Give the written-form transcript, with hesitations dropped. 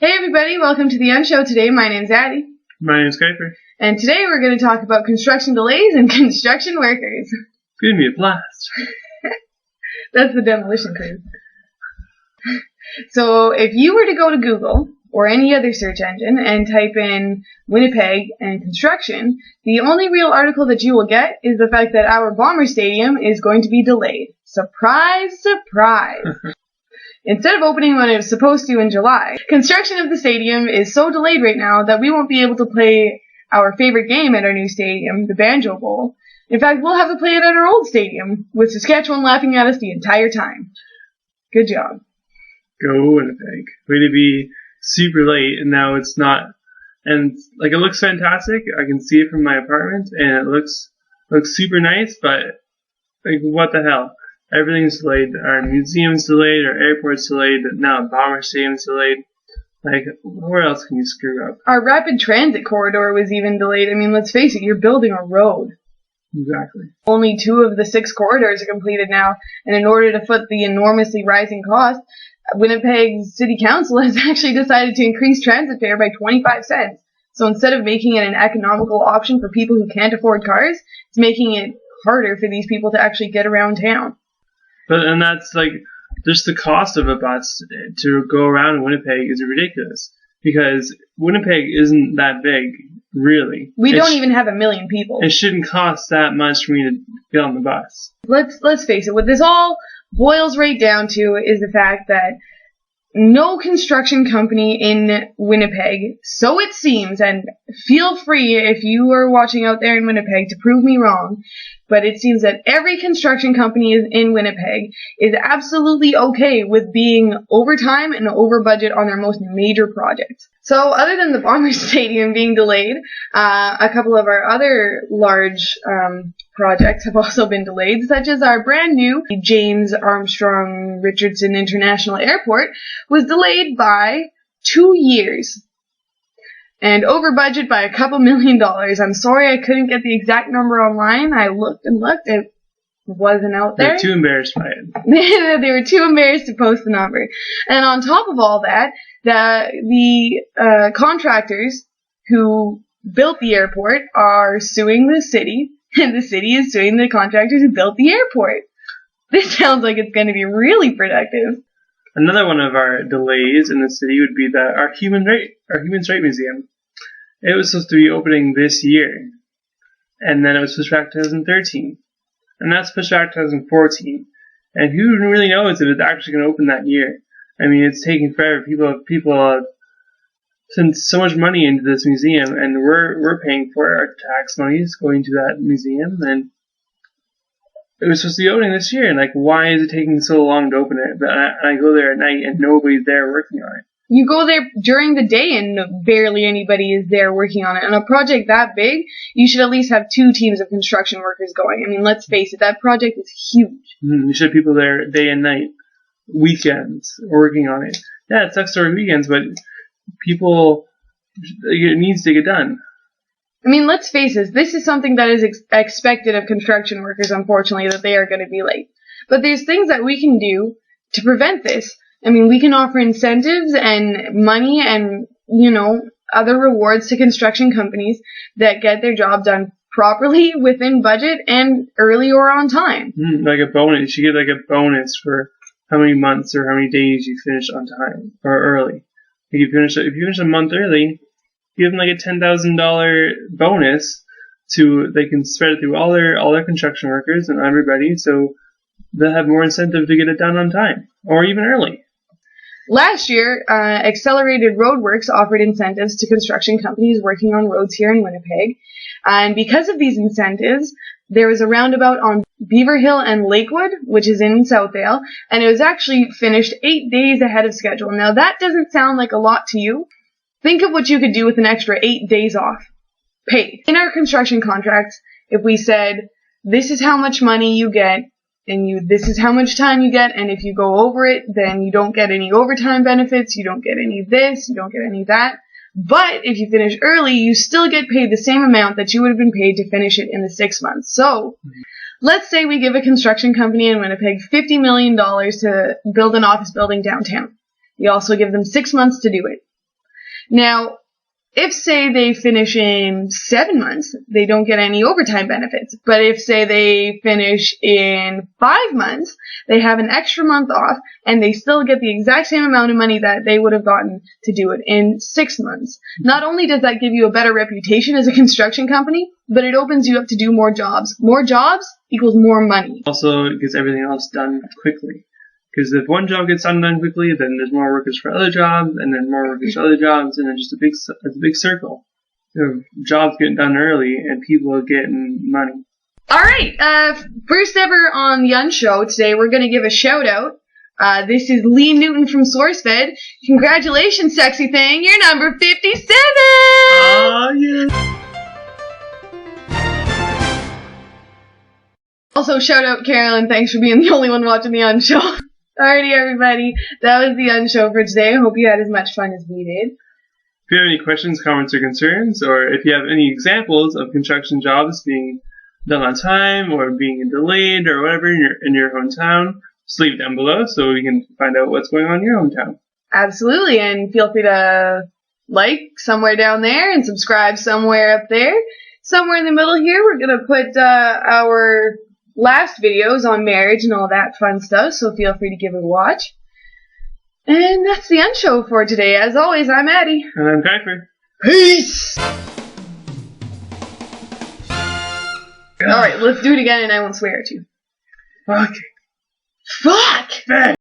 Hey everybody, welcome to the Unshow today. My name's Addie. My name's Kuiper. And today we're going to talk about construction delays and construction workers. It's going to be a blast. That's the demolition crew. So if you were to go to Google or any other search engine and type in Winnipeg and construction, the only real article that you will get is the fact that our Bomber Stadium is going to be delayed. Surprise, surprise. Instead of opening when it was supposed to in July, construction of the stadium is so delayed right now that we won't be able to play our favorite game at our new stadium, the Banjo Bowl. In fact, we'll have to play it at our old stadium, with Saskatchewan laughing at us the entire time. Good job. Go Winnipeg. Way to be super late, and now it's not. And it looks fantastic. I can see it from my apartment, and it looks super nice, but what the hell? Everything's delayed. Our museum's delayed, our airport's delayed, now Bomber Stadium's delayed. Where else can you screw up? Our rapid transit corridor was even delayed. I mean, let's face it, you're building a road. Exactly. Only 2 of the 6 corridors are completed now, and in order to foot the enormously rising cost, Winnipeg City Council has actually decided to increase transit fare by 25 cents. So instead of making it an economical option for people who can't afford cars, it's making it harder for these people to actually get around town. And that's just the cost of a bus to go around Winnipeg is ridiculous because Winnipeg isn't that big, really. We don't even have 1 million people. It shouldn't cost that much for me to get on the bus. Let's face it. What this all boils right down to is the fact that no construction company in Winnipeg, so it seems, and feel free if you are watching out there in Winnipeg to prove me wrong, but it seems that every construction company in Winnipeg is absolutely okay with being over time and over budget on their most major projects. So other than the Bomber Stadium being delayed, a couple of our other large projects have also been delayed, such as our brand new James Armstrong Richardson International Airport was delayed by 2 years. And over budget by a couple $1 million. I'm sorry I couldn't get the exact number online. I looked and looked. It wasn't out there. They're too embarrassed by it. They were too embarrassed to post the number. And on top of all that, the contractors who built the airport are suing the city, and the city is suing the contractors who built the airport. This sounds like it's going to be really productive. Another one of our delays in the city would be our Human Rights Museum. It was supposed to be opening this year, and then it was pushed back to 2013, and that's pushed back to 2014. And who really knows if it's actually going to open that year? I mean, it's taking forever. People have sent so much money into this museum, and we're paying for our tax monies going to that museum, and it was supposed to be opening this year, and why is it taking so long to open it? But I go there at night and nobody's there working on it. You go there during the day and barely anybody is there working on it. On a project that big, you should at least have 2 teams of construction workers going. I mean, let's face it, that project is huge. You should have people there day and night, weekends, working on it. Yeah, it sucks to work weekends, but people, it needs to get done. I mean, let's face it, this is something that is expected of construction workers, unfortunately, that they are going to be late. But there's things that we can do to prevent this. I mean, we can offer incentives and money and, other rewards to construction companies that get their job done properly, within budget, and early or on time. Like a bonus. You get a bonus for how many months or how many days you finish on time or early. If you finish a month early, give them a $10,000 bonus they can spread it through all their construction workers and everybody, so they'll have more incentive to get it done on time or even early. Last year, Accelerated Roadworks offered incentives to construction companies working on roads here in Winnipeg, and because of these incentives, there was a roundabout on Beaver Hill and Lakewood, which is in Southdale, and it was actually finished 8 days ahead of schedule. Now that doesn't sound like a lot to you. Think of what you could do with an extra 8 days off. Paid. In our construction contracts, if we said, this is how much money you get, and this is how much time you get, and if you go over it, then you don't get any overtime benefits, you don't get any of this, you don't get any of that. But if you finish early, you still get paid the same amount that you would have been paid to finish it in the 6 months. So, let's say we give a construction company in Winnipeg $50 million to build an office building downtown. We also give them 6 months to do it. Now, if, say, they finish in 7 months, they don't get any overtime benefits. But if, say, they finish in 5 months, they have an extra month off, and they still get the exact same amount of money that they would have gotten to do it in 6 months. Not only does that give you a better reputation as a construction company, but it opens you up to do more jobs. More jobs equals more money. Also, it gets everything else done quickly. Because if one job gets done quickly, then there's more workers for other jobs, and then more workers for other jobs, and then just it's a big circle. Jobs getting done early, and people getting money. Alright, first ever on the Unshow today, we're going to give a shout out. This is Lee Newton from SourceFed. Congratulations, sexy thing, you're number 57! Oh, yeah! Also, shout out Carolyn, thanks for being the only one watching the Unshow. Alrighty, everybody, that was the Unshow for today. I hope you had as much fun as we did. If you have any questions, comments, or concerns, or if you have any examples of construction jobs being done on time or being delayed or whatever in your hometown, just leave it down below so we can find out what's going on in your hometown. Absolutely, and feel free to like somewhere down there and subscribe somewhere up there. Somewhere in the middle here, we're going to put our last videos on marriage and all that fun stuff, so feel free to give it a watch. And that's the Unshow for today. As always, I'm Addie. And I'm Kuiper. Peace! Alright, let's do it again and I won't swear at you. Okay. Fuck! Bang!